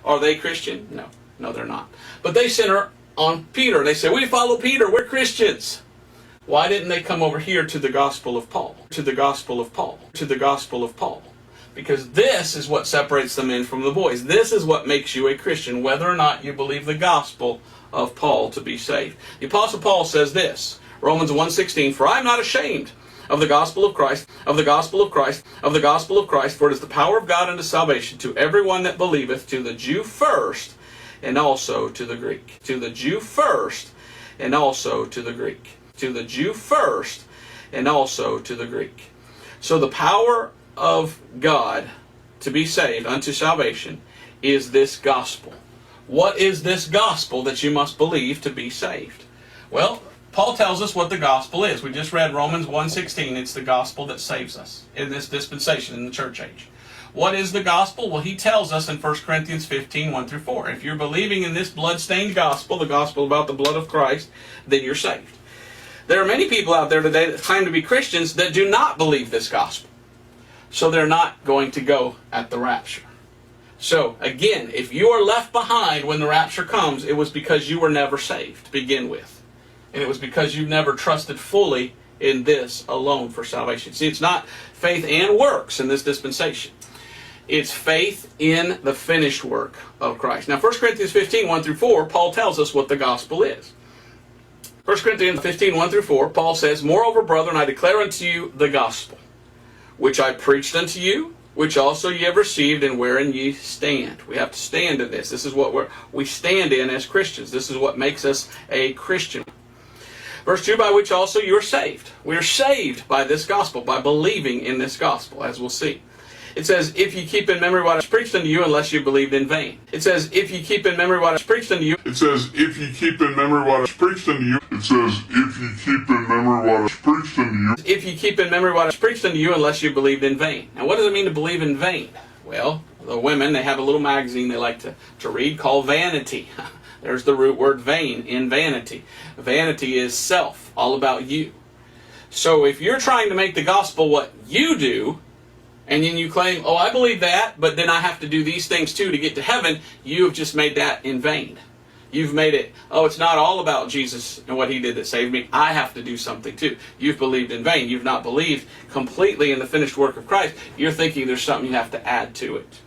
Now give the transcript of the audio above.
Are they Christian? No. No, they're not. But they center on Peter. They say, we follow Peter. We're Christians. Why didn't they come over here to the gospel of Paul? To the gospel of Paul. To the gospel of Paul. Because this is what separates the men from the boys. This is what makes you a Christian, whether or not you believe the gospel of Paul to be saved. The Apostle Paul says this, Romans 1:16, for I am not ashamed of the gospel of Christ, of the gospel of Christ, of the gospel of Christ, for it is the power of God unto salvation to everyone that believeth, to the Jew first, and also to the Greek. To the Jew first, and also to the Greek. To the Jew first, and also to the Greek. So the power of God to be saved unto salvation is this gospel. What is this gospel that you must believe to be saved? Well, Paul tells us what the gospel is. We just read Romans 1:16. It's the gospel that saves us in this dispensation, in the church age. What is the gospel? Well, he tells us in 1 Corinthians 15:1-4. If you're believing in this blood-stained gospel, the gospel about the blood of Christ, then you're saved. There are many people out there today that claim to be Christians that do not believe this gospel. So they're not going to go at the rapture. So, again, if you are left behind when the rapture comes, it was because you were never saved to begin with. And it was because you've never trusted fully in this alone for salvation. See, it's not faith and works in this dispensation. It's faith in the finished work of Christ. Now, 1 Corinthians 15:1-4, Paul tells us what the gospel is. 1 Corinthians 15:1-4, Paul says, moreover, brethren, I declare unto you the gospel, which I preached unto you, which also ye have received, and wherein ye stand. We have to stand in this. This is what we stand in as Christians. This is what makes us a Christian. Verse 2, by which also you are saved. We are saved by this gospel, by believing in this gospel, as we'll see. It says, if you keep in memory what I preached unto you, unless you believed in vain. It says, if you keep in memory what I preached unto you. It says, if you keep in memory what I preached unto you. It says, if you keep in memory what I preached unto you. If you keep in memory what I preached unto you, unless you believed in vain. Now, what does it mean to believe in vain? Well, the women, they have a little magazine they like to read called Vanity. There's the root word vain in vanity. Vanity is self, all about you. So if you're trying to make the gospel what you do, and then you claim, oh, I believe that, but then I have to do these things too to get to heaven, you have just made that in vain. You've made it, oh, it's not all about Jesus and what He did that saved me. I have to do something too. You've believed in vain. You've not believed completely in the finished work of Christ. You're thinking there's something you have to add to it.